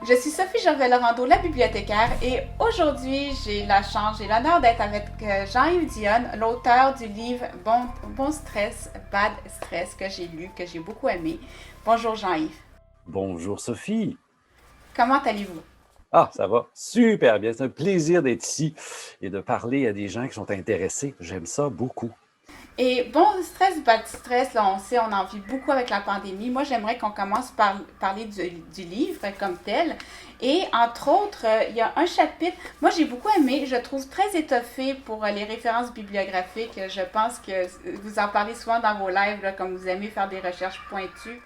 Je suis Sophie Gervais-Laurando, la bibliothécaire, et aujourd'hui, j'ai la chance, j'ai l'honneur d'être avec Jean-Yves Dionne, l'auteur du livre Bon Stress, Bad Stress, que j'ai lu, que j'ai beaucoup aimé. Bonjour Jean-Yves. Bonjour Sophie. Comment allez-vous? Ah, ça va super bien. C'est un plaisir d'être ici et de parler à des gens qui sont intéressés. J'aime ça beaucoup. Et bon stress, bad stress, là, on sait, on en vit beaucoup avec la pandémie. Moi, j'aimerais qu'on commence par parler du livre comme tel. Et entre autres, il y a un chapitre, moi j'ai beaucoup aimé, je trouve très étoffé pour les références bibliographiques. Je pense que vous en parlez souvent dans vos lives, là, comme vous aimez faire des recherches pointues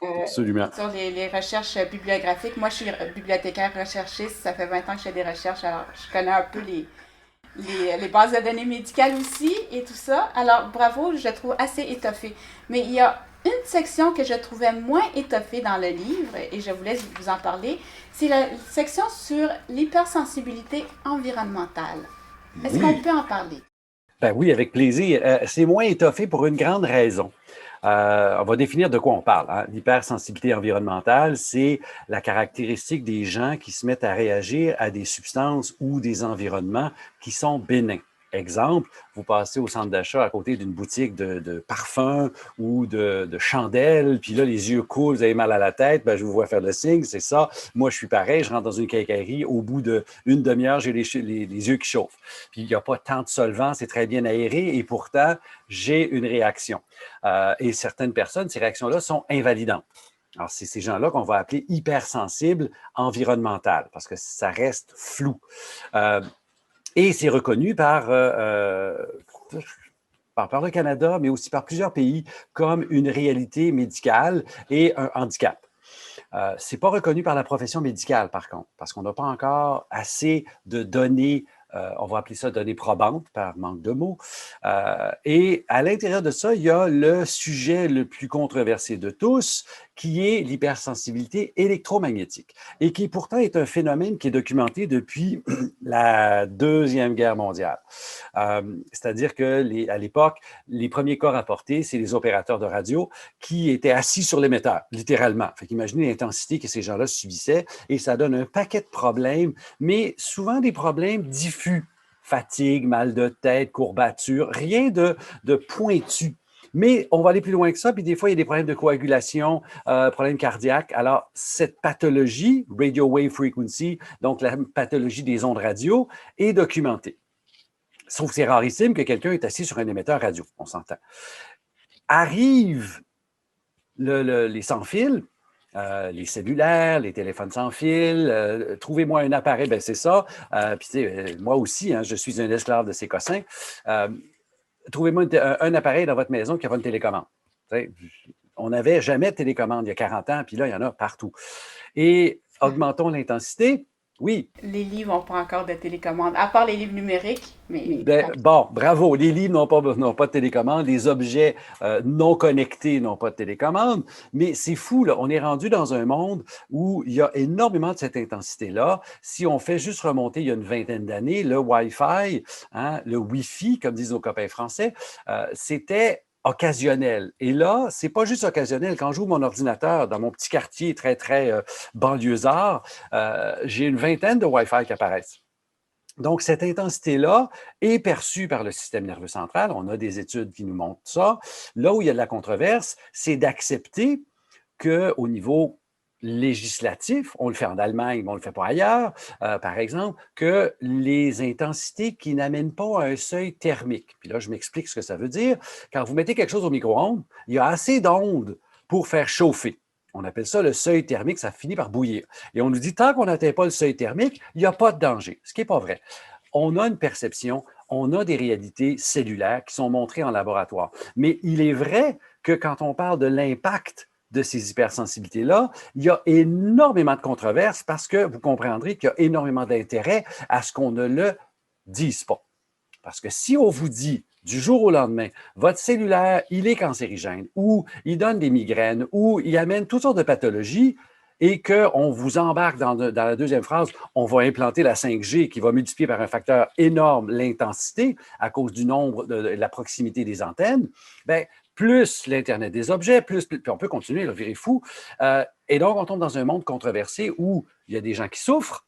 euh, Absolument. sur les recherches bibliographiques. Moi, je suis bibliothécaire recherchiste, ça fait 20 ans que je fais des recherches, alors je connais un peu les bases de données médicales aussi et tout ça. Alors, bravo, je le trouve assez étoffé. Mais il y a une section que je trouvais moins étoffée dans le livre, et je vous laisse vous en parler, c'est la section sur l'hypersensibilité environnementale. Est-ce qu'on Oui. peut en parler? Ben oui, avec plaisir. C'est moins étoffé pour une grande raison. On va définir de quoi on parle, hein. L'hypersensibilité environnementale, c'est la caractéristique des gens qui se mettent à réagir à des substances ou des environnements qui sont bénins. Exemple, vous passez au centre d'achat à côté d'une boutique de parfums ou de chandelles, puis là, les yeux coulent, vous avez mal à la tête, ben, je vous vois faire le signe, c'est ça. Moi, je suis pareil, je rentre dans une quincaillerie, au bout d'une demi-heure, j'ai les yeux qui chauffent. Puis il n'y a pas tant de solvant, c'est très bien aéré, et pourtant, j'ai une réaction. Et certaines personnes, ces réactions-là sont invalidantes. Alors, c'est ces gens-là qu'on va appeler hypersensibles environnementales, parce que ça reste flou. Euh, et c'est reconnu par le Canada, mais aussi par plusieurs pays, comme une réalité médicale et un handicap. Ce n'est pas reconnu par la profession médicale, par contre, parce qu'on n'a pas encore assez de données, on va appeler ça données probantes, par manque de mots. Et à l'intérieur de ça, il y a le sujet le plus controversé de tous, qui est l'hypersensibilité électromagnétique, et qui pourtant est un phénomène qui est documenté depuis la Deuxième Guerre mondiale. C'est-à-dire qu'à l'époque, les premiers cas rapportés, c'est les opérateurs de radio qui étaient assis sur l'émetteur, littéralement. Fait qu'imaginez l'intensité que ces gens-là subissaient, et ça donne un paquet de problèmes, mais souvent des problèmes diffus. Fatigue, mal de tête, courbature, rien de pointu. Mais on va aller plus loin que ça, puis des fois, il y a des problèmes de coagulation, problèmes cardiaques. Alors, cette pathologie, radio wave frequency, donc la pathologie des ondes radio, est documentée. Sauf que c'est rarissime que quelqu'un est assis sur un émetteur radio, on s'entend. Arrivent les sans-fil, les cellulaires, les téléphones sans fil, trouvez-moi un appareil, ben c'est ça. Puis, tu sais, moi aussi, hein, je suis un esclave de ces cossins. Euh, trouvez-moi un appareil dans votre maison qui a une télécommande. T'sais, on n'avait jamais de télécommande il y a 40 ans, puis là, il y en a partout. Et augmentons l'intensité. Oui, Les livres n'ont pas encore de télécommande, à part les livres numériques, mais ben, bon, bravo. Les livres n'ont pas de télécommande. Les objets non connectés n'ont pas de télécommande. Mais c'est fou, là. On est rendu dans un monde où il y a énormément de cette intensité-là. Si on fait juste remonter il y a une vingtaine d'années, le Wi-Fi, hein, le Wi-Fi, comme disent nos copains français, c'était occasionnel. Et là, c'est pas juste occasionnel. Quand j'ouvre mon ordinateur dans mon petit quartier très, très banlieusard, j'ai une vingtaine de Wi-Fi qui apparaissent. Donc, cette intensité-là est perçue par le système nerveux central. On a des études qui nous montrent ça. Là où il y a de la controverse, c'est d'accepter qu'au niveau législatif, on le fait en Allemagne, mais on ne le fait pas ailleurs, par exemple, que les intensités qui n'amènent pas à un seuil thermique. Puis là, je m'explique ce que ça veut dire. Quand vous mettez quelque chose au micro-ondes, il y a assez d'ondes pour faire chauffer. On appelle ça le seuil thermique, ça finit par bouillir. Et on nous dit, tant qu'on n'atteint pas le seuil thermique, il n'y a pas de danger, ce qui n'est pas vrai. On a une perception, on a des réalités cellulaires qui sont montrées en laboratoire. Mais il est vrai que quand on parle de l'impact de ces hypersensibilités-là, il y a énormément de controverses parce que vous comprendrez qu'il y a énormément d'intérêt à ce qu'on ne le dise pas. Parce que si on vous dit du jour au lendemain, votre cellulaire, il est cancérigène, ou il donne des migraines, ou il amène toutes sortes de pathologies, et qu'on vous embarque dans la deuxième phrase, on va implanter la 5G qui va multiplier par un facteur énorme l'intensité à cause du nombre de la proximité des antennes, bien, plus l'Internet des objets, puis on peut continuer, le virer fou. Et donc, on tombe dans un monde controversé où il y a des gens qui souffrent,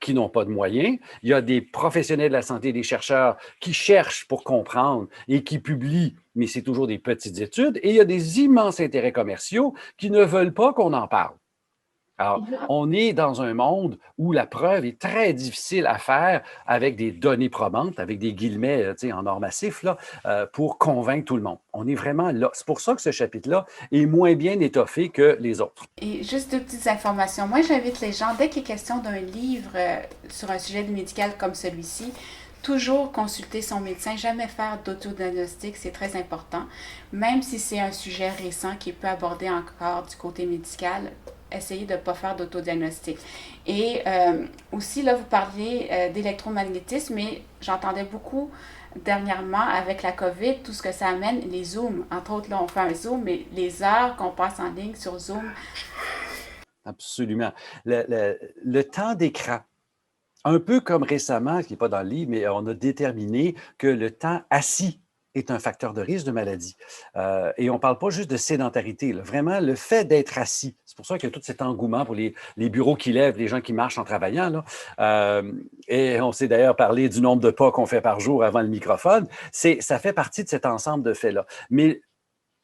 qui n'ont pas de moyens. Il y a des professionnels de la santé, des chercheurs qui cherchent pour comprendre et qui publient, mais c'est toujours des petites études. Et il y a des immenses intérêts commerciaux qui ne veulent pas qu'on en parle. Alors, on est dans un monde où la preuve est très difficile à faire avec des données probantes, avec des guillemets en or massif, là, pour convaincre tout le monde. On est vraiment là. C'est pour ça que ce chapitre-là est moins bien étoffé que les autres. Et juste deux petites informations. Moi, j'invite les gens, dès qu'il est question d'un livre sur un sujet médical comme celui-ci, toujours consulter son médecin, jamais faire d'autodiagnostic, c'est très important. Même si c'est un sujet récent qui peut aborder encore du côté médical, essayez de ne pas faire d'autodiagnostic. Et aussi, là, vous parliez d'électromagnétisme, mais j'entendais beaucoup dernièrement avec la COVID, tout ce que ça amène, les Zooms. Entre autres, là, on fait un Zoom, mais les heures qu'on passe en ligne sur Zoom. Absolument. Le temps d'écran, un peu comme récemment, ce qui n'est pas dans le livre, mais on a déterminé que le temps assis est un facteur de risque de maladie. Et on ne parle pas juste de sédentarité, là. Vraiment, le fait d'être assis, c'est pour ça qu'il y a tout cet engouement pour les bureaux qui lèvent, les gens qui marchent en travaillant, là. Et on s'est d'ailleurs parlé du nombre de pas qu'on fait par jour avant le microphone. Ça fait partie de cet ensemble de faits-là. Mais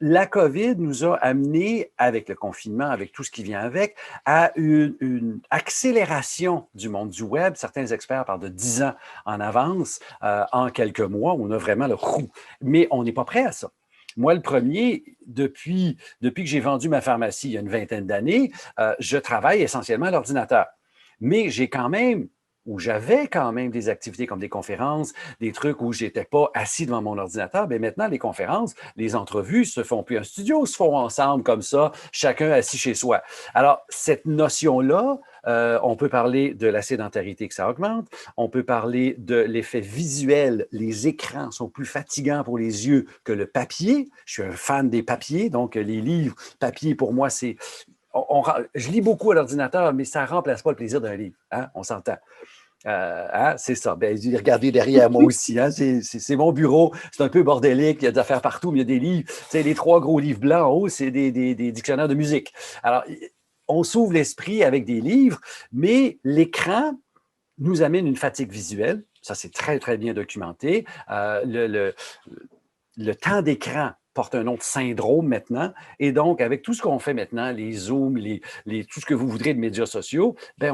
la COVID nous a amené, avec le confinement, avec tout ce qui vient avec, à une accélération du monde du web. Certains experts parlent de 10 ans en avance, en quelques mois, où on a vraiment le coup. Mais on n'est pas prêt à ça. Moi, le premier, depuis que j'ai vendu ma pharmacie il y a une vingtaine d'années, je travaille essentiellement à l'ordinateur. Mais j'avais quand même des activités comme des conférences, des trucs où je n'étais pas assis devant mon ordinateur. Bien, maintenant, les conférences, les entrevues se font plus en studio, se font ensemble comme ça, chacun assis chez soi. Alors, cette notion-là, on peut parler de la sédentarité que ça augmente, on peut parler de l'effet visuel. Les écrans sont plus fatigants pour les yeux que le papier. Je suis un fan des papiers, donc les livres, papier, pour moi, c'est... je lis beaucoup à l'ordinateur, mais ça ne remplace pas le plaisir d'un livre. Hein? On s'entend. C'est ça. Ben, regardez derrière moi aussi. Hein? C'est mon bureau. C'est un peu bordélique. Il y a des affaires partout, mais il y a des livres. Les 3 gros livres blancs en haut, c'est des dictionnaires de musique. Alors, on s'ouvre l'esprit avec des livres, mais l'écran nous amène une fatigue visuelle. Ça, c'est très, très bien documenté. Le temps d'écran porte un autre syndrome maintenant. Et donc, avec tout ce qu'on fait maintenant, les Zooms, tout ce que vous voudrez de médias sociaux, ben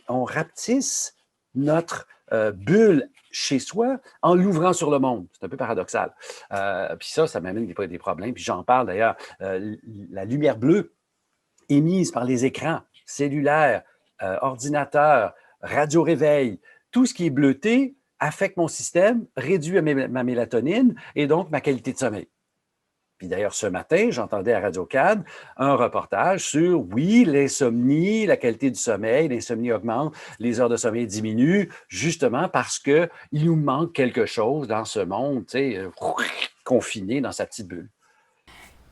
on rapetisse notre bulle chez soi en l'ouvrant sur le monde. C'est un peu paradoxal. Puis ça m'amène des problèmes. Puis j'en parle d'ailleurs. La lumière bleue émise par les écrans cellulaires, ordinateurs, radio-réveil, tout ce qui est bleuté affecte mon système, réduit ma mélatonine et donc ma qualité de sommeil. Puis d'ailleurs, ce matin, j'entendais à Radio-Can un reportage sur, oui, l'insomnie, la qualité du sommeil, l'insomnie augmente, les heures de sommeil diminuent, justement parce qu'il nous manque quelque chose dans ce monde, confiné dans sa petite bulle.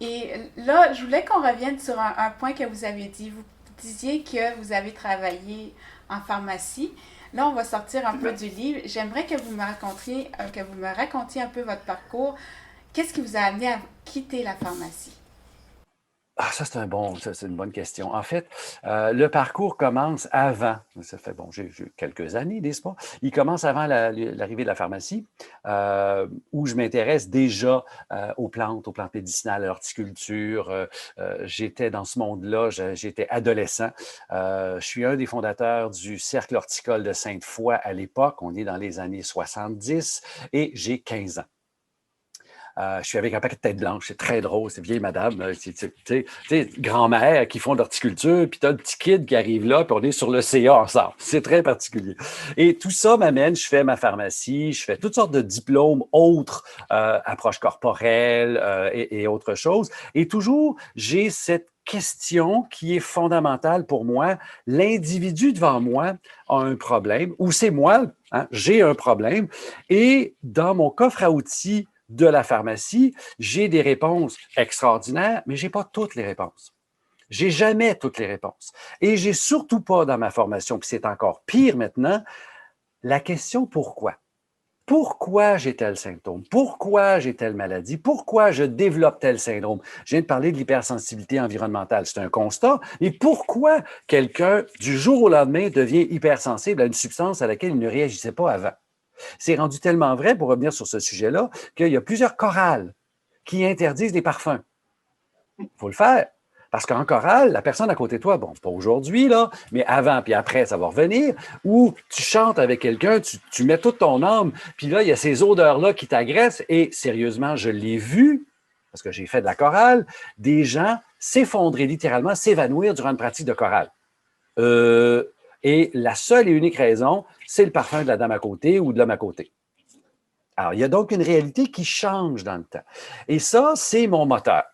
Et là, je voulais qu'on revienne sur un point que vous avez dit. Vous disiez que vous avez travaillé en pharmacie. Là, on va sortir un peu du livre. J'aimerais que vous me racontiez un peu votre parcours. Qu'est-ce qui vous a amené à quitter la pharmacie? Ça, c'est une bonne question. En fait, le parcours commence avant, ça fait, j'ai quelques années, n'est-ce pas? Il commence avant l'arrivée de la pharmacie, où je m'intéresse déjà aux plantes médicinales, à l'horticulture. J'étais dans ce monde-là, j'étais adolescent. Je suis un des fondateurs du Cercle horticole de Sainte-Foy à l'époque. On est dans les années 70 et j'ai 15 ans. Je suis avec un paquet de têtes blanches, c'est très drôle, c'est vieille madame, tu sais, grand-mère qui font de l'horticulture, puis tu as le petit kid qui arrive là, puis on est sur le CA ensemble. C'est très particulier. Et tout ça m'amène, je fais ma pharmacie, je fais toutes sortes de diplômes autres, approche corporelle et autre chose. Et toujours, j'ai cette question qui est fondamentale pour moi. L'individu devant moi a un problème, ou c'est moi, hein, j'ai un problème, et dans mon coffre à outils de la pharmacie, j'ai des réponses extraordinaires, mais je n'ai pas toutes les réponses. J'ai jamais toutes les réponses. Et j'ai surtout pas dans ma formation, puis c'est encore pire maintenant, la question pourquoi. Pourquoi j'ai tel symptôme? Pourquoi j'ai telle maladie? Pourquoi je développe tel syndrome? Je viens de parler de l'hypersensibilité environnementale. C'est un constat. Et pourquoi quelqu'un, du jour au lendemain, devient hypersensible à une substance à laquelle il ne réagissait pas avant? C'est rendu tellement vrai, pour revenir sur ce sujet-là, qu'il y a plusieurs chorales qui interdisent les parfums. Il faut le faire. Parce qu'en chorale, la personne à côté de toi, bon, pas aujourd'hui, là, mais avant puis après, ça va revenir, ou tu chantes avec quelqu'un, tu mets toute ton âme, puis là, il y a ces odeurs-là qui t'agressent, et sérieusement, je l'ai vu, parce que j'ai fait de la chorale, des gens s'effondrer littéralement, s'évanouir durant une pratique de chorale. Et la seule et unique raison, c'est le parfum de la dame à côté ou de l'homme à côté. Alors, il y a donc une réalité qui change dans le temps. Et ça, c'est mon moteur.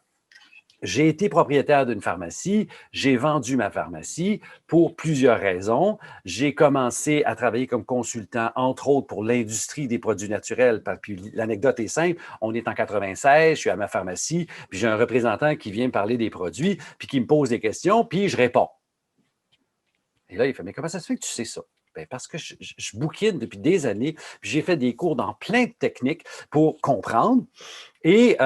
J'ai été propriétaire d'une pharmacie, j'ai vendu ma pharmacie pour plusieurs raisons. J'ai commencé à travailler comme consultant, entre autres pour l'industrie des produits naturels. Puis l'anecdote est simple, on est en 96, je suis à ma pharmacie, puis j'ai un représentant qui vient me parler des produits, puis qui me pose des questions, puis je réponds. Et là, il fait, mais comment ça se fait que tu sais ça? Bien, parce que je bouquine depuis des années, puis j'ai fait des cours dans plein de techniques pour comprendre. Et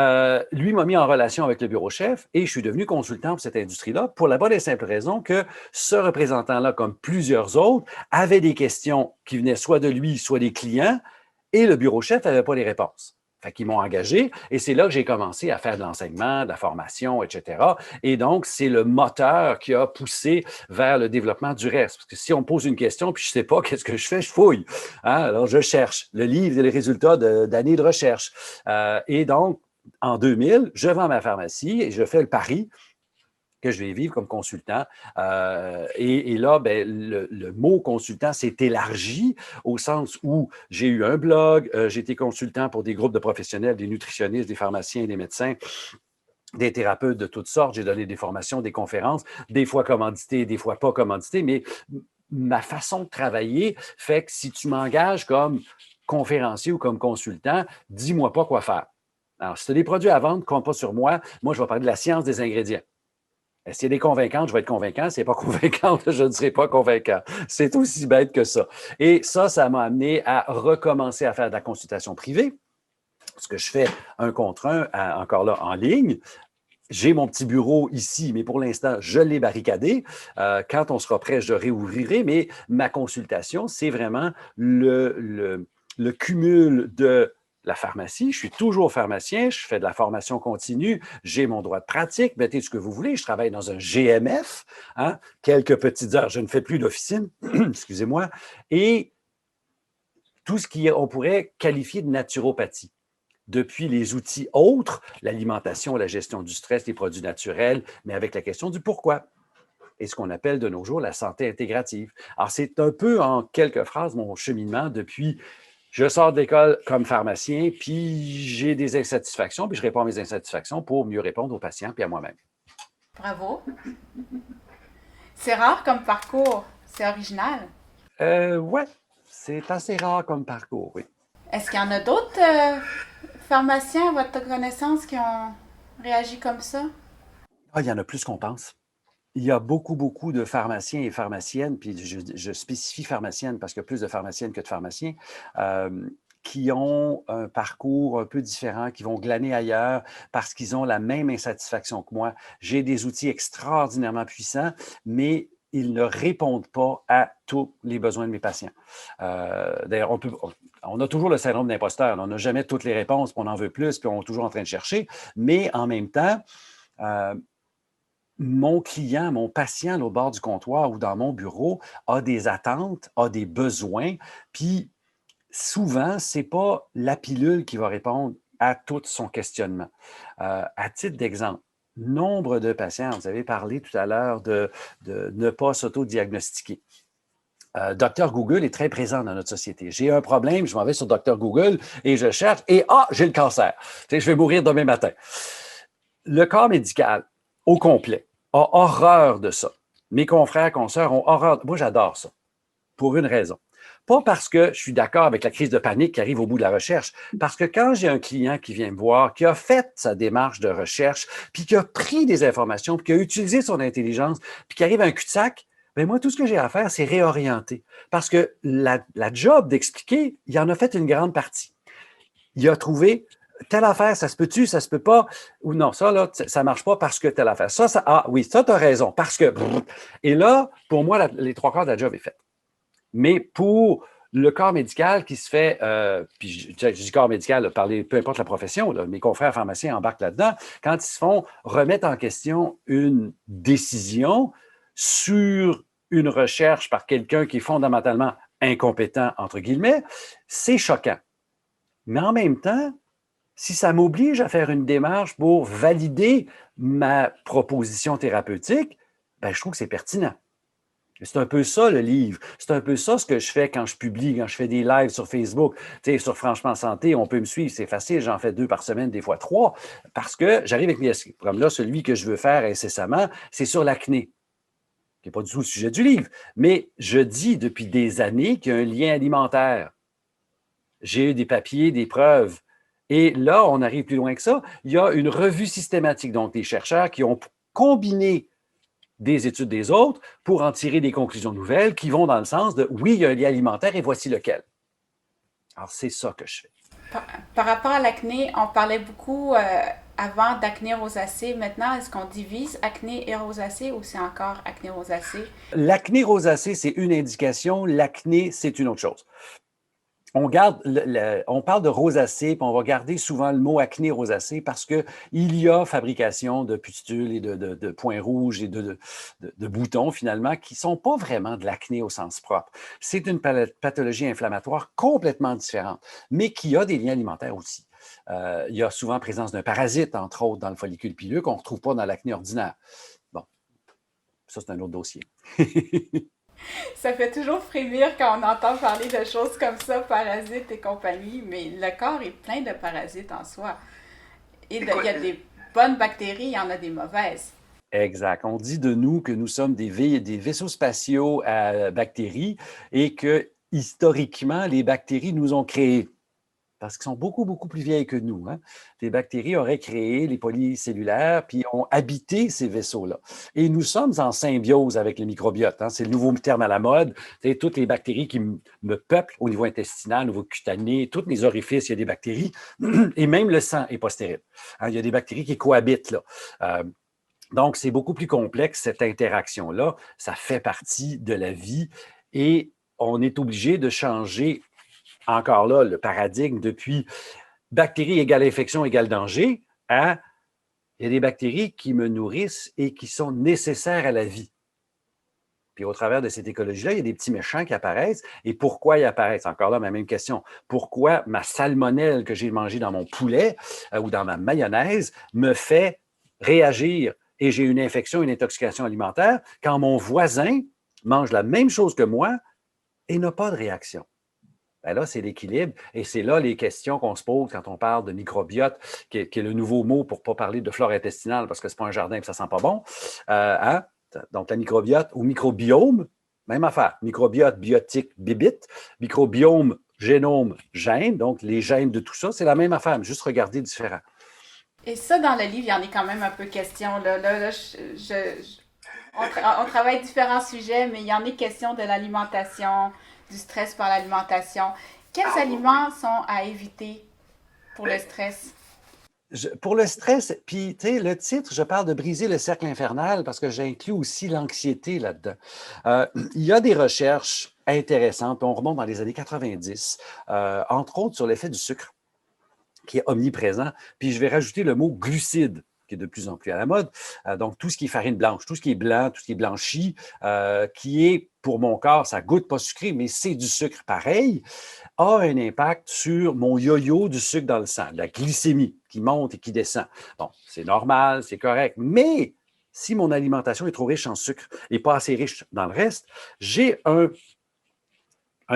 lui m'a mis en relation avec le bureau chef et je suis devenu consultant pour cette industrie-là pour la bonne et simple raison que ce représentant-là, comme plusieurs autres, avait des questions qui venaient soit de lui, soit des clients et le bureau chef n'avait pas les réponses. Fait qu'ils m'ont engagé et c'est là que j'ai commencé à faire de l'enseignement, de la formation, etc. Et donc, c'est le moteur qui a poussé vers le développement du reste. Parce que si on me pose une question puis je ne sais pas qu'est-ce que je fais, je fouille. Hein? Alors, je cherche le livre et les résultats d'années de recherche. Et donc, en 2000, je vends ma pharmacie et je fais le pari que je vais vivre comme consultant. Et là, ben, le mot consultant s'est élargi au sens où j'ai eu un blog, j'ai été consultant pour des groupes de professionnels, des nutritionnistes, des pharmaciens, des médecins, des thérapeutes de toutes sortes. J'ai donné des formations, des conférences, des fois commanditées, des fois pas commanditées, mais ma façon de travailler fait que si tu m'engages comme conférencier ou comme consultant, dis-moi pas quoi faire. Alors, si tu as des produits à vendre, compte pas sur moi. Moi, je vais parler de la science des ingrédients. S'il y a des convaincantes, je vais être convaincant. S'il n'est pas convaincante, je ne serai pas convaincant. C'est aussi bête que ça. Et ça m'a amené à recommencer à faire de la consultation privée, parce que je fais un contre un, encore là, en ligne. J'ai mon petit bureau ici, mais pour l'instant, je l'ai barricadé. Quand on sera prêt, je réouvrirai, mais ma consultation, c'est vraiment le cumul de la pharmacie. Je suis toujours pharmacien, je fais de la formation continue, j'ai mon droit de pratique, mettez ce que vous voulez. Je travaille dans un GMF, hein, quelques petites heures, je ne fais plus d'officine, excusez-moi, et tout ce qu'on pourrait qualifier de naturopathie. Depuis les outils autres, l'alimentation, la gestion du stress, les produits naturels, mais avec la question du pourquoi et ce qu'on appelle de nos jours la santé intégrative. Alors, c'est un peu en quelques phrases mon cheminement depuis je sors de l'école comme pharmacien, puis j'ai des insatisfactions, puis je réponds à mes insatisfactions pour mieux répondre aux patients puis à moi-même. Bravo. C'est rare comme parcours. C'est original. Ouais, c'est assez rare comme parcours, oui. Est-ce qu'il y en a d'autres pharmaciens à votre connaissance qui ont réagi comme ça? Ah, il y en a plus qu'on pense. Il y a beaucoup, beaucoup de pharmaciens et pharmaciennes, puis je spécifie pharmaciennes parce qu'il y a plus de pharmaciennes que de pharmaciens, qui ont un parcours un peu différent, qui vont glaner ailleurs parce qu'ils ont la même insatisfaction que moi. J'ai des outils extraordinairement puissants, mais ils ne répondent pas à tous les besoins de mes patients. D'ailleurs, on a toujours le syndrome d'imposteur. On n'a jamais toutes les réponses, puis on en veut plus, puis on est toujours en train de chercher. Mais en même temps, mon client, mon patient au bord du comptoir ou dans mon bureau a des attentes, a des besoins, puis souvent, ce n'est pas la pilule qui va répondre à tout son questionnement. À titre d'exemple, nombre de patients, vous avez parlé tout à l'heure de ne pas s'auto-diagnostiquer. Dr Google est très présent dans notre société. J'ai un problème, je m'en vais sur Dr Google et je cherche et j'ai le cancer. Tu sais, je vais mourir demain matin. Le corps médical au complet a horreur de ça. Mes confrères, consoeurs ont horreur. Moi, j'adore ça pour une raison. Pas parce que je suis d'accord avec la crise de panique qui arrive au bout de la recherche, parce que quand j'ai un client qui vient me voir, qui a fait sa démarche de recherche, puis qui a pris des informations, puis qui a utilisé son intelligence, puis qui arrive à un cul-de-sac, bien moi, tout ce que j'ai à faire, c'est réorienter. Parce que la job d'expliquer, il en a fait une grande partie. Il a trouvé telle affaire, ça se peut-tu, ça se peut pas, ou non, ça, là, ça marche pas parce que telle affaire. Ah oui, ça, tu as raison, parce que. Et là, pour moi, les trois quarts de la job est faite. Mais pour le corps médical qui se fait, puis je dis corps médical, parler, peu importe la profession, là, mes confrères pharmaciens embarquent là-dedans, quand ils se font remettre en question une décision sur une recherche par quelqu'un qui est fondamentalement incompétent, entre guillemets, c'est choquant. Mais en même temps, si ça m'oblige à faire une démarche pour valider ma proposition thérapeutique, ben, je trouve que c'est pertinent. C'est un peu ça, le livre. C'est un peu ça ce que je fais quand je publie, quand je fais des lives sur Facebook. Tu sais, sur Franchement Santé, on peut me suivre, c'est facile. J'en fais 2 par semaine, des fois 3, parce que j'arrive avec mes programmes. Là, celui que je veux faire incessamment, c'est sur l'acné, qui n'est pas du tout le sujet du livre. Mais je dis depuis des années qu'il y a un lien alimentaire. J'ai eu des papiers, des preuves. Et là, on arrive plus loin que ça. Il y a une revue systématique, donc des chercheurs qui ont combiné des études des autres pour en tirer des conclusions nouvelles qui vont dans le sens de oui, il y a un lien alimentaire et voici lequel. Alors, c'est ça que je fais. Par rapport à l'acné, on parlait beaucoup avant d'acné rosacée. Maintenant, est-ce qu'on divise acné et rosacée ou c'est encore acné rosacée? L'acné rosacée, c'est une indication. L'acné, c'est une autre chose. On parle de rosacée, puis on va garder souvent le mot acné rosacée parce qu'il y a fabrication de pustules et de points rouges et de boutons, finalement, qui ne sont pas vraiment de l'acné au sens propre. C'est une pathologie inflammatoire complètement différente, mais qui a des liens alimentaires aussi. Il y a souvent présence d'un parasite, entre autres, dans le follicule pileux, qu'on ne retrouve pas dans l'acné ordinaire. Bon, ça, c'est un autre dossier. Ça fait toujours frémir quand on entend parler de choses comme ça, parasites et compagnie, mais le corps est plein de parasites en soi. Et il y a des bonnes bactéries, il y en a des mauvaises. Exact. On dit de nous que nous sommes des vaisseaux spatiaux à bactéries et que historiquement, les bactéries nous ont créés. Parce qu'ils sont beaucoup, beaucoup plus vieilles que nous. Hein? Les bactéries auraient créé les polycellulaires, puis ont habité ces vaisseaux-là. Et nous sommes en symbiose avec le microbiote. Hein? C'est le nouveau terme à la mode. C'est toutes les bactéries qui me peuplent au niveau intestinal, au niveau cutané, tous les orifices, il y a des bactéries. Et même le sang n'est pas stérile. Hein? Il y a des bactéries qui cohabitent là. Donc, c'est beaucoup plus complexe, cette interaction-là. Ça fait partie de la vie et on est obligé de changer encore là, le paradigme depuis bactéries égale infection égale danger à il y a des bactéries qui me nourrissent et qui sont nécessaires à la vie. Puis au travers de cette écologie-là, il y a des petits méchants qui apparaissent. Et pourquoi ils apparaissent? Encore là, ma même question. Pourquoi ma salmonelle que j'ai mangée dans mon poulet ou dans ma mayonnaise me fait réagir et j'ai une infection, une intoxication alimentaire quand mon voisin mange la même chose que moi et n'a pas de réaction? Ben là, c'est l'équilibre. Et c'est là les questions qu'on se pose quand on parle de microbiote, qui est le nouveau mot pour ne pas parler de flore intestinale parce que ce n'est pas un jardin et ça ne sent pas bon. Hein? Donc, la microbiote ou microbiome, même affaire. Microbiote, biotique, bibite. Microbiome, génome, gène. Donc, les gènes de tout ça, c'est la même affaire, mais juste regarder différent. Et ça, dans le livre, il y en est quand même un peu question. On travaille différents sujets, mais il y en est question de l'alimentation, du stress par l'alimentation. Quels aliments sont à éviter pour le stress? Pour le stress, puis tu sais, le titre, je parle de briser le cercle infernal parce que j'inclus aussi l'anxiété là-dedans. Il y a des recherches intéressantes, on remonte dans les années 90, entre autres sur l'effet du sucre qui est omniprésent. Puis je vais rajouter le mot glucide, qui est de plus en plus à la mode. Donc, tout ce qui est farine blanche, tout ce qui est blanc, tout ce qui est blanchi, qui est, pour mon corps, ça goûte pas sucré, mais c'est du sucre pareil, a un impact sur mon yo-yo du sucre dans le sang, la glycémie qui monte et qui descend. Bon, c'est normal, c'est correct, mais si mon alimentation est trop riche en sucre et pas assez riche dans le reste, j'ai un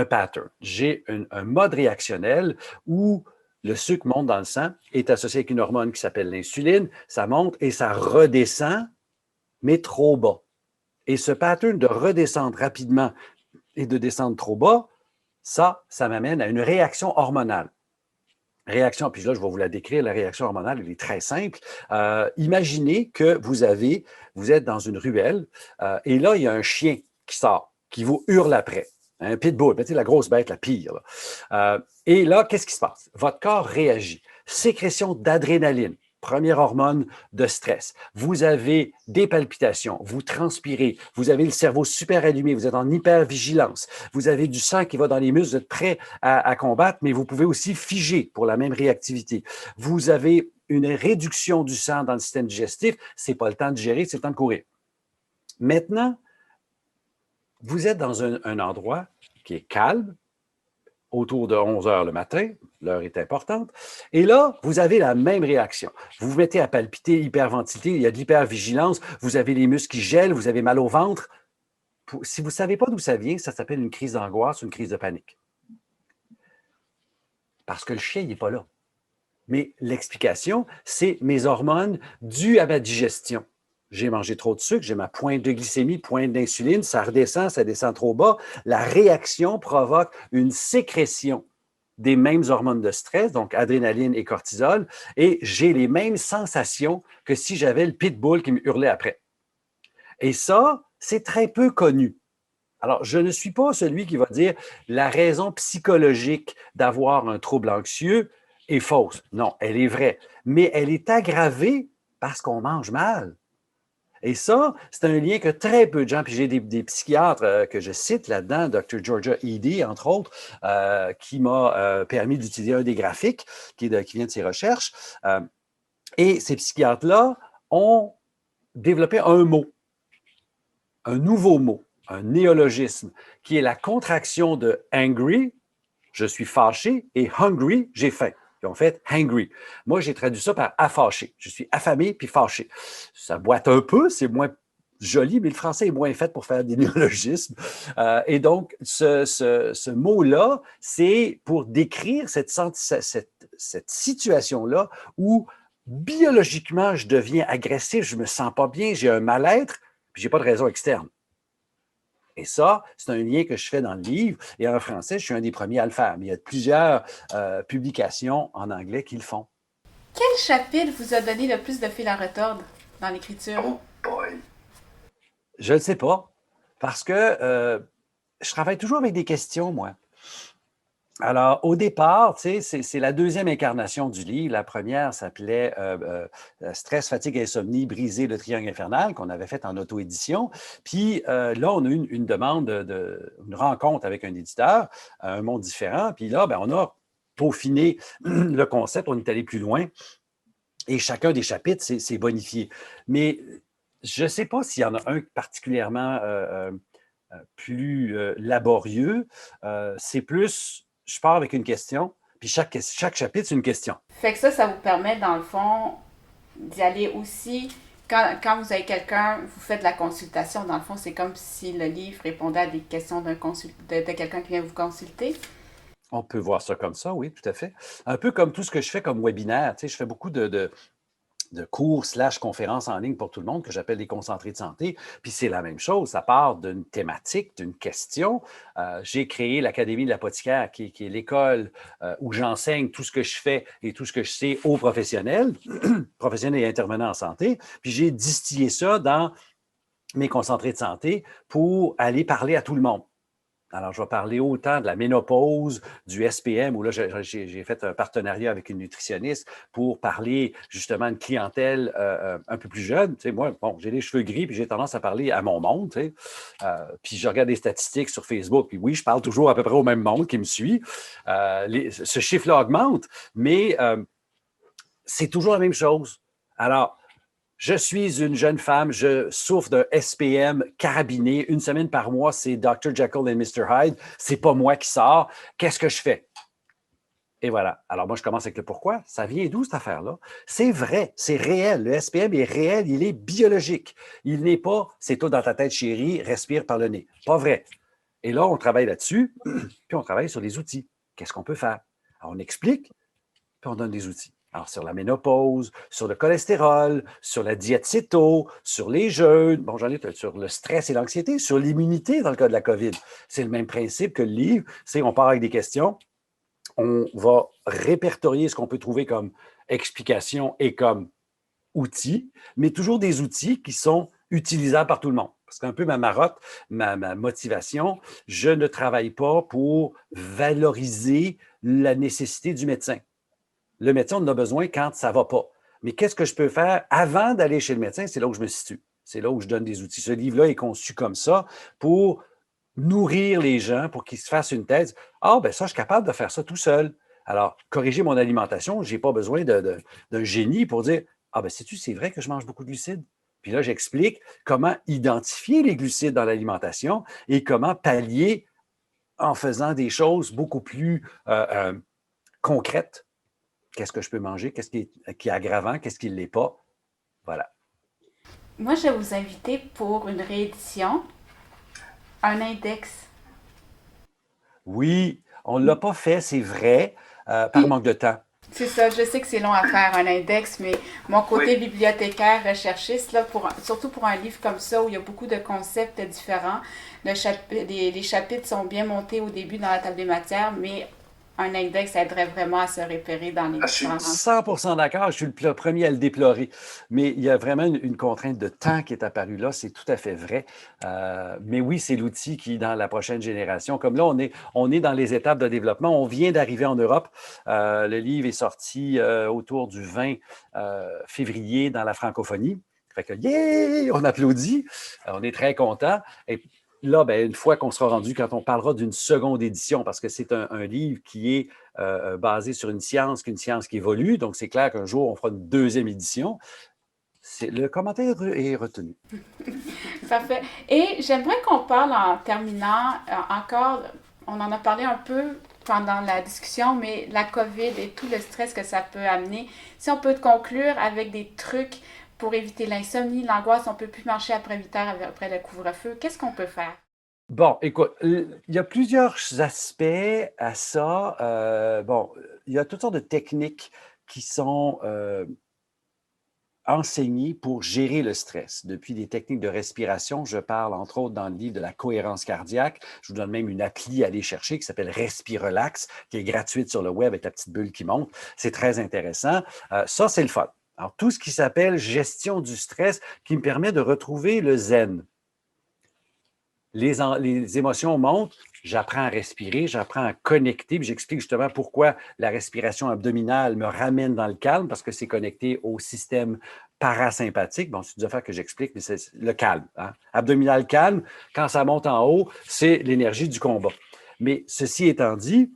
pattern, j'ai un mode réactionnel où le sucre monte dans le sang, est associé avec une hormone qui s'appelle l'insuline, ça monte et ça redescend, mais trop bas. Et ce pattern de redescendre rapidement et de descendre trop bas, Ça m'amène à une réaction hormonale. Réaction, puis là, je vais vous la décrire, la réaction hormonale, elle est très simple. Imaginez que vous êtes dans une ruelle et là, il y a un chien qui sort, qui vous hurle après. Un pitbull, la grosse bête, la pire. Là. Et là, qu'est-ce qui se passe? Votre corps réagit. Sécrétion d'adrénaline, première hormone de stress. Vous avez des palpitations, vous transpirez, vous avez le cerveau super allumé, vous êtes en hypervigilance, vous avez du sang qui va dans les muscles, vous êtes prêt à combattre, mais vous pouvez aussi figer pour la même réactivité. Vous avez une réduction du sang dans le système digestif, ce n'est pas le temps de digérer, c'est le temps de courir. Maintenant, vous êtes dans un endroit qui est calme, autour de 11 heures le matin, l'heure est importante, et là, vous avez la même réaction. Vous vous mettez à palpiter, hyperventiler, il y a de l'hypervigilance, vous avez les muscles qui gèlent, vous avez mal au ventre. Si vous ne savez pas d'où ça vient, ça s'appelle une crise d'angoisse ou une crise de panique. Parce que le chien, il n'est pas là. Mais l'explication, c'est mes hormones dues à ma digestion. J'ai mangé trop de sucre, j'ai ma pointe de glycémie, pointe d'insuline, ça redescend, ça descend trop bas. La réaction provoque une sécrétion des mêmes hormones de stress, donc adrénaline et cortisol, et j'ai les mêmes sensations que si j'avais le pitbull qui me hurlait après. Et ça, c'est très peu connu. Alors, je ne suis pas celui qui va dire la raison psychologique d'avoir un trouble anxieux est fausse. Non, elle est vraie, mais elle est aggravée parce qu'on mange mal. Et ça, c'est un lien que très peu de gens, puis j'ai des psychiatres que je cite là-dedans, Dr. Georgia Eadie, entre autres, qui m'a permis d'utiliser un des graphiques qui vient de ses recherches. Et ces psychiatres-là ont développé un mot, un nouveau mot, un néologisme, qui est la contraction de angry, je suis fâché, et hungry, j'ai faim. Ils ont fait hangry. Moi, j'ai traduit ça par affâché. Je suis affamé puis fâché. Ça boite un peu, c'est moins joli, mais le français est moins fait pour faire des néologismes. Et donc, ce mot-là, c'est pour décrire cette situation-là où biologiquement, je deviens agressif, je ne me sens pas bien, j'ai un mal-être, puis je n'ai pas de raison externe. Et ça, c'est un lien que je fais dans le livre. Et en français, je suis un des premiers à le faire. Mais il y a plusieurs publications en anglais qui le font. Quel chapitre vous a donné le plus de fil à retordre dans l'écriture? Oh boy! Je ne le sais pas. Parce que je travaille toujours avec des questions, moi. Alors, au départ, tu sais, c'est la deuxième incarnation du livre. La première s'appelait Stress, fatigue, insomnie, briser le triangle infernal, qu'on avait fait en auto-édition. Puis là, on a eu une demande, une rencontre avec un éditeur, un monde différent. Puis là, on a peaufiné le concept, on est allé plus loin. Et chacun des chapitres, c'est bonifié. Mais je ne sais pas s'il y en a un particulièrement plus laborieux. C'est plus... Je pars avec une question, puis chaque chapitre, c'est une question. Fait que ça vous permet, dans le fond, d'y aller aussi. Quand vous avez quelqu'un, vous faites de la consultation, dans le fond, c'est comme si le livre répondait à des questions de quelqu'un qui vient vous consulter. On peut voir ça comme ça, oui, tout à fait. Un peu comme tout ce que je fais comme webinaire. Tu sais, je fais beaucoup de cours / conférences en ligne pour tout le monde que j'appelle les concentrés de santé. Puis c'est la même chose, ça part d'une thématique, d'une question. J'ai créé l'Académie de l'apothicaire qui est l'école où j'enseigne tout ce que je fais et tout ce que je sais aux professionnels, professionnels et intervenants en santé. Puis j'ai distillé ça dans mes concentrés de santé pour aller parler à tout le monde. Alors, je vais parler autant de la ménopause, du SPM, où là, j'ai fait un partenariat avec une nutritionniste pour parler justement de clientèle un peu plus jeune. Tu sais, moi, bon, j'ai les cheveux gris, puis j'ai tendance à parler à mon monde. Tu sais. Puis je regarde des statistiques sur Facebook, puis oui, je parle toujours à peu près au même monde qui me suit. Ce chiffre-là augmente, mais c'est toujours la même chose. Alors, je suis une jeune femme, je souffre d'un SPM carabiné. Une semaine par mois, c'est Dr. Jekyll et Mr. Hyde. C'est pas moi qui sors. Qu'est-ce que je fais? Et voilà. Alors, moi, je commence avec le pourquoi. Ça vient d'où, cette affaire-là? C'est vrai, c'est réel. Le SPM est réel, il est biologique. Il n'est pas, c'est tout dans ta tête, chérie, respire par le nez. Pas vrai. Et là, on travaille là-dessus, puis on travaille sur les outils. Qu'est-ce qu'on peut faire? Alors, on explique, puis on donne des outils. Alors, sur la ménopause, sur le cholestérol, sur la diète céto, sur les jeûnes, bon, j'en ai sur le stress et l'anxiété, sur l'immunité dans le cas de la COVID. C'est le même principe que le livre, c'est on part avec des questions, on va répertorier ce qu'on peut trouver comme explication et comme outils, mais toujours des outils qui sont utilisables par tout le monde. Parce qu'un peu ma marotte, ma motivation, je ne travaille pas pour valoriser la nécessité du médecin. Le médecin, on en a besoin quand ça ne va pas. Mais qu'est-ce que je peux faire avant d'aller chez le médecin? C'est là où je me situe. C'est là où je donne des outils. Ce livre-là est conçu comme ça pour nourrir les gens, pour qu'ils se fassent une thèse. Ah, ben ça, je suis capable de faire ça tout seul. Alors, corriger mon alimentation, je n'ai pas besoin d'un génie pour dire, ah, ben sais-tu, c'est vrai que je mange beaucoup de glucides. Puis là, j'explique comment identifier les glucides dans l'alimentation et comment pallier en faisant des choses beaucoup plus concrètes. Qu'est-ce que je peux manger? Qu'est-ce qui est aggravant? Qu'est-ce qui ne l'est pas? Voilà. Moi, je vais vous inviter pour une réédition, un index. Oui, on ne l'a pas fait, c'est vrai, par Puis, manque de temps. c'est ça, je sais que c'est long à faire un index, mais mon côté Oui. bibliothécaire, recherchiste, là, surtout pour un livre comme ça où il y a beaucoup de concepts différents, les chapitres sont bien montés au début dans la table des matières, mais un index aiderait vraiment à se repérer dans les Ah, je suis différents. 100% d'accord, je suis le premier à le déplorer. Mais il y a vraiment une contrainte de temps qui est apparue là, c'est tout à fait vrai. Mais oui, c'est l'outil qui, dans la prochaine génération, comme là, on est dans les étapes de développement. On vient d'arriver en Europe. Le livre est sorti autour du 20 février dans la francophonie. Fait que, yeah, on applaudit, on est très content. Et là, ben, une fois qu'on sera rendu, quand on parlera d'une seconde édition, parce que c'est un livre qui est basé sur une science qui évolue, donc c'est clair qu'un jour, on fera une deuxième édition. Le commentaire est retenu. Parfait. Et j'aimerais qu'on parle en terminant encore, on en a parlé un peu pendant la discussion, mais la COVID et tout le stress que ça peut amener. Si on peut conclure avec des trucs pour éviter l'insomnie, l'angoisse, on ne peut plus marcher après 8 heures après le couvre-feu, qu'est-ce qu'on peut faire? Bon, écoute, il y a plusieurs aspects à ça. Bon, il y a toutes sortes de techniques qui sont enseignées pour gérer le stress. Depuis des techniques de respiration, je parle entre autres dans le livre de la cohérence cardiaque. Je vous donne même une appli à aller chercher qui s'appelle Respirelax, qui est gratuite sur le web avec la petite bulle qui monte. C'est très intéressant. Ça, c'est le fun. Alors, tout ce qui s'appelle gestion du stress qui me permet de retrouver le zen. Les émotions montent, j'apprends à respirer, j'apprends à connecter, puis j'explique justement pourquoi la respiration abdominale me ramène dans le calme, parce que c'est connecté au système parasympathique. Bon, c'est des affaires que j'explique, mais c'est le calme. Hein? Abdominal calme, quand ça monte en haut, c'est l'énergie du combat. Mais ceci étant dit,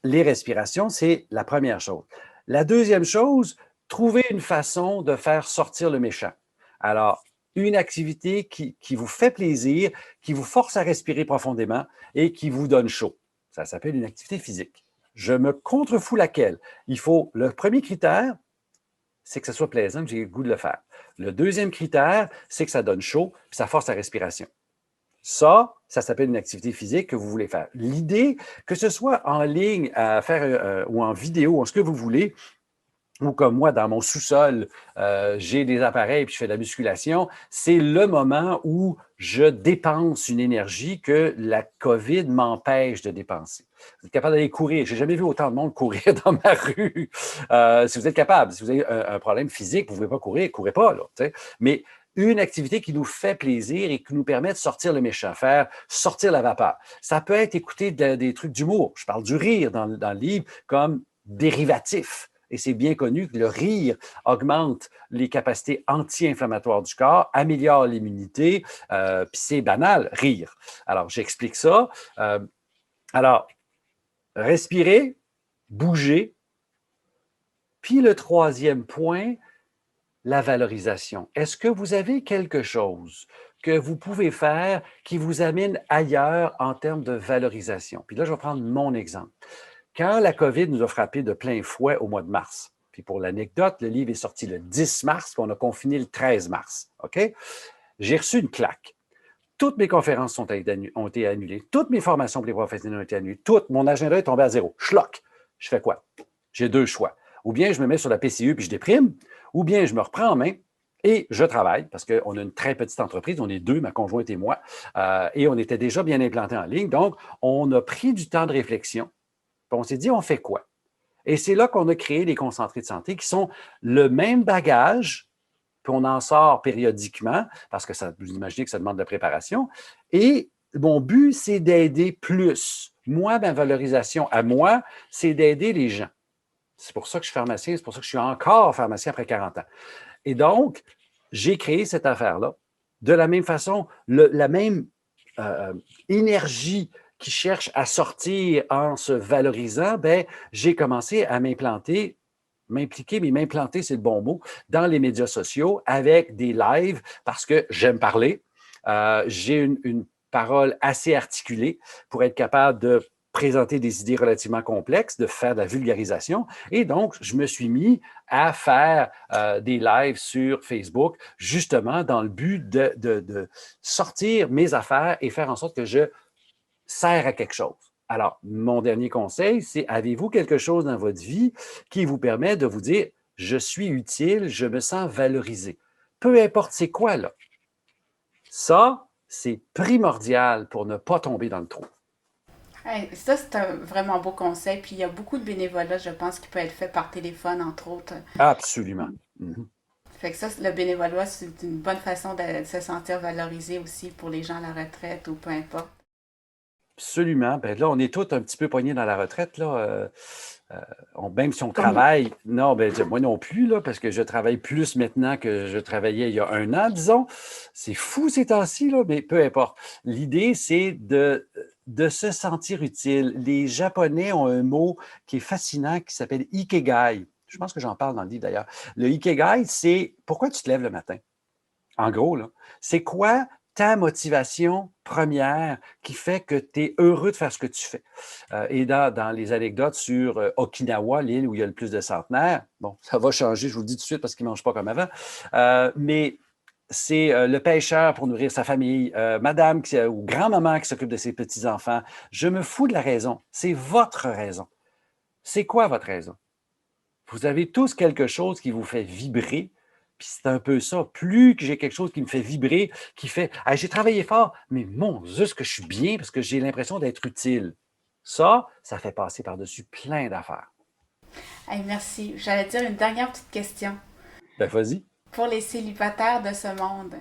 les respirations, c'est la première chose. La deuxième chose, trouver une façon de faire sortir le méchant. Alors, une activité qui vous fait plaisir, qui vous force à respirer profondément et qui vous donne chaud. Ça s'appelle une activité physique. Je me contrefous laquelle. Il faut, le premier critère, c'est que ça soit plaisant, que j'ai le goût de le faire. Le deuxième critère, c'est que ça donne chaud, puis ça force la respiration. Ça s'appelle une activité physique que vous voulez faire. L'idée, que ce soit en ligne à faire ou en vidéo, ou ce que vous voulez, ou comme moi, dans mon sous-sol, j'ai des appareils puis je fais de la musculation, c'est le moment où je dépense une énergie que la COVID m'empêche de dépenser. Vous êtes capable d'aller courir. Je n'ai jamais vu autant de monde courir dans ma rue. Si vous êtes capable, si vous avez un problème physique, vous ne pouvez pas courir, courez pas. Là, mais une activité qui nous fait plaisir et qui nous permet de sortir le méchant, faire sortir la vapeur. Ça peut être écouter des trucs d'humour. Je parle du rire dans le livre comme dérivatif. Et c'est bien connu que le rire augmente les capacités anti-inflammatoires du corps, améliore l'immunité, puis c'est banal, rire. Alors, j'explique ça. Alors, respirer, bouger. Puis le troisième point, la valorisation. Est-ce que vous avez quelque chose que vous pouvez faire qui vous amène ailleurs en termes de valorisation? Puis là, je vais prendre mon exemple. Quand la COVID nous a frappé de plein fouet au mois de mars, puis pour l'anecdote, le livre est sorti le 10 mars, puis on a confiné le 13 mars, OK? J'ai reçu une claque. Toutes mes conférences ont été annulées. Toutes mes formations pour les professionnels ont été annulées. Tout mon agenda est tombé à zéro. Schlock. Je fais quoi? J'ai deux choix. Ou bien je me mets sur la PCU puis je déprime, ou bien je me reprends en main et je travaille parce qu'on a une très petite entreprise, on est deux, ma conjointe et moi, et on était déjà bien implantés en ligne. Donc, on a pris du temps de réflexion, puis on s'est dit, on fait quoi? Et c'est là qu'on a créé les concentrés de santé qui sont le même bagage, puis on en sort périodiquement parce que ça, vous imaginez que ça demande de la préparation. Et mon but, c'est d'aider plus. Moi, ma valorisation à moi, c'est d'aider les gens. C'est pour ça que je suis pharmacien, c'est pour ça que je suis encore pharmacien après 40 ans. Et donc, j'ai créé cette affaire-là. De la même façon, la même énergie qui cherche à sortir en se valorisant, ben, j'ai commencé à m'impliquer, mais m'implanter, c'est le bon mot, dans les médias sociaux avec des lives parce que j'aime parler. J'ai une parole assez articulée pour être capable de présenter des idées relativement complexes, de faire de la vulgarisation. Et donc, je me suis mis à faire des lives sur Facebook, justement dans le but de sortir mes affaires et faire en sorte que je sers à quelque chose. Alors, mon dernier conseil, c'est avez-vous quelque chose dans votre vie qui vous permet de vous dire, je suis utile, je me sens valorisé. Peu importe c'est quoi, là. Ça, c'est primordial pour ne pas tomber dans le trou. Hey, ça, c'est un vraiment beau conseil. Puis il y a beaucoup de bénévolat, je pense, qui peut être fait par téléphone, entre autres. Absolument. Mhm. Fait que ça, le bénévolat, c'est une bonne façon de se sentir valorisé aussi pour les gens à la retraite ou peu importe. Absolument. Ben là, on est tous un petit peu pognés dans la retraite, là. Même si on Comme nous. travaille, non, ben, moi non plus, là, parce que je travaille plus maintenant que je travaillais il y a un an, disons. C'est fou ces temps-ci, là, mais peu importe. L'idée, c'est de se sentir utile. Les Japonais ont un mot qui est fascinant qui s'appelle Ikigai. Je pense que j'en parle dans le livre d'ailleurs. Le Ikigai, c'est pourquoi tu te lèves le matin. En gros, là, c'est quoi ta motivation première qui fait que tu es heureux de faire ce que tu fais? Et dans les anecdotes sur Okinawa, l'île où il y a le plus de centenaires, bon, ça va changer, je vous le dis tout de suite parce qu'ils ne mangent pas comme avant, mais c'est le pêcheur pour nourrir sa famille, madame ou grand-maman qui s'occupe de ses petits-enfants. Je me fous de la raison. C'est votre raison. C'est quoi votre raison? Vous avez tous quelque chose qui vous fait vibrer. Puis c'est un peu ça. Plus que j'ai quelque chose qui me fait vibrer, qui fait ah, j'ai travaillé fort, mais mon Dieu, ce que je suis bien parce que j'ai l'impression d'être utile. Ça fait passer par-dessus plein d'affaires. Hey, merci. J'allais dire une dernière petite question. Ben, vas-y. Pour les célibataires de ce monde,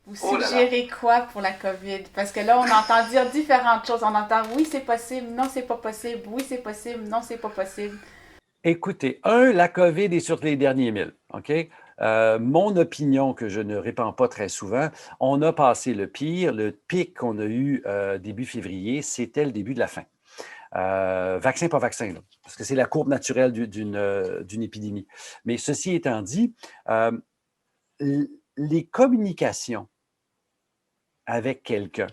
vous Oh là là. suggérez quoi pour la COVID? Parce que là, on entend dire différentes choses. On entend oui, c'est possible, non, c'est pas possible, oui, c'est possible, non, c'est pas possible. Écoutez, la COVID est sur les derniers 1000, OK? Mon opinion, que je ne répands pas très souvent, on a passé le pire. Le pic qu'on a eu début février, c'était le début de la fin. Vaccin, pas vaccin, là, parce que c'est la courbe naturelle d'une épidémie. Mais ceci étant dit, les communications avec quelqu'un,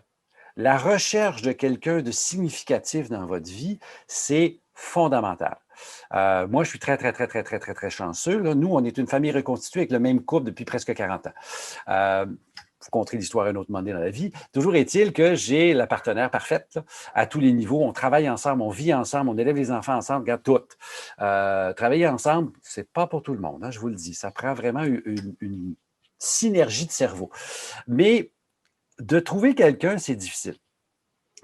la recherche de quelqu'un de significatif dans votre vie, c'est fondamental. Moi, je suis très, très, très, très, très, très, très chanceux. Là. Nous, on est une famille reconstituée avec le même couple depuis presque 40 ans. Vous conterez l'histoire un autre moment donné dans la vie. Toujours est-il que j'ai la partenaire parfaite là, à tous les niveaux. On travaille ensemble, on vit ensemble, on élève les enfants ensemble, regarde tout. Travailler ensemble, c'est pas pour tout le monde, hein, je vous le dis. Ça prend vraiment une synergie de cerveau. Mais de trouver quelqu'un, c'est difficile.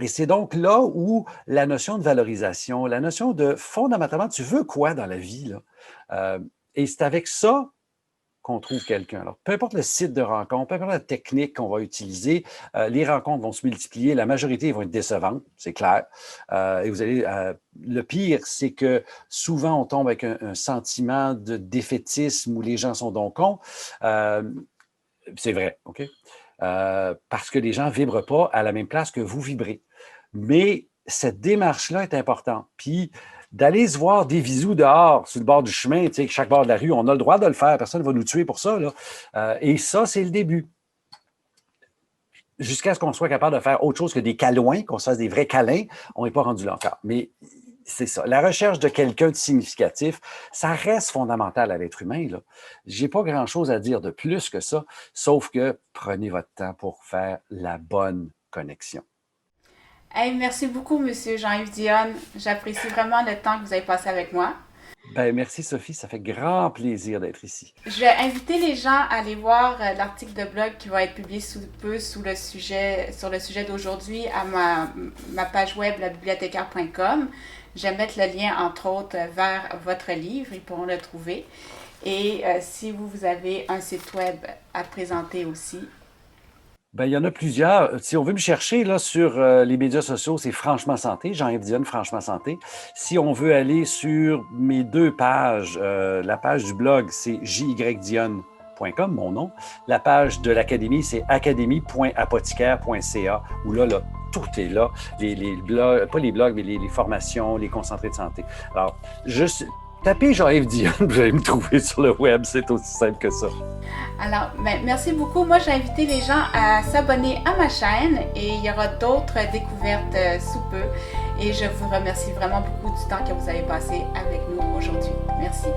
Et c'est donc là où la notion de valorisation, la notion de fondamentalement, tu veux quoi dans la vie? Là? Et c'est avec ça qu'on trouve quelqu'un. Alors, peu importe le site de rencontre, peu importe la technique qu'on va utiliser, les rencontres vont se multiplier. La majorité vont être décevantes, c'est clair. Et vous allez. Le pire, c'est que souvent, on tombe avec un sentiment de défaitisme où les gens sont donc cons. C'est vrai, OK? Parce que les gens ne vibrent pas à la même place que vous vibrez. Mais cette démarche-là est importante. Puis d'aller se voir des visous dehors, sur le bord du chemin, tu sais, chaque bord de la rue, on a le droit de le faire. Personne ne va nous tuer pour ça. Là. Et ça, c'est le début. Jusqu'à ce qu'on soit capable de faire autre chose que des câlins, qu'on se fasse des vrais câlins, on n'est pas rendu là encore. Mais c'est ça. La recherche de quelqu'un de significatif, ça reste fondamental à l'être humain. Je n'ai pas grand-chose à dire de plus que ça, sauf que prenez votre temps pour faire la bonne connexion. Hey, merci beaucoup, Monsieur Jean-Yves Dionne. J'apprécie vraiment le temps que vous avez passé avec moi. Ben, merci Sophie, ça fait grand plaisir d'être ici. Je vais inviter les gens à aller voir l'article de blog qui va être publié sous peu sur le sujet d'aujourd'hui à ma page web, labibliothécaire.com. Je vais mettre le lien, entre autres, vers votre livre. Ils pourront le trouver. Et si vous avez un site web à présenter aussi. Ben, il y en a plusieurs. Si on veut me chercher là, sur les médias sociaux, c'est Franchement Santé, Jean-Yves Dionne, Franchement Santé. Si on veut aller sur mes deux pages, la page du blog, c'est jydionne.com, mon nom. La page de l'Académie, c'est académie.apothicaire.ca, où là, tout est là. Les blogs, pas les blogs, mais les formations, les concentrés de santé. Alors, juste tapez Jean-Yves Dionne, vous allez me trouver sur le web, c'est aussi simple que ça. Alors, merci beaucoup. Moi, j'ai invité les gens à s'abonner à ma chaîne et il y aura d'autres découvertes sous peu. Et je vous remercie vraiment beaucoup du temps que vous avez passé avec nous aujourd'hui. Merci.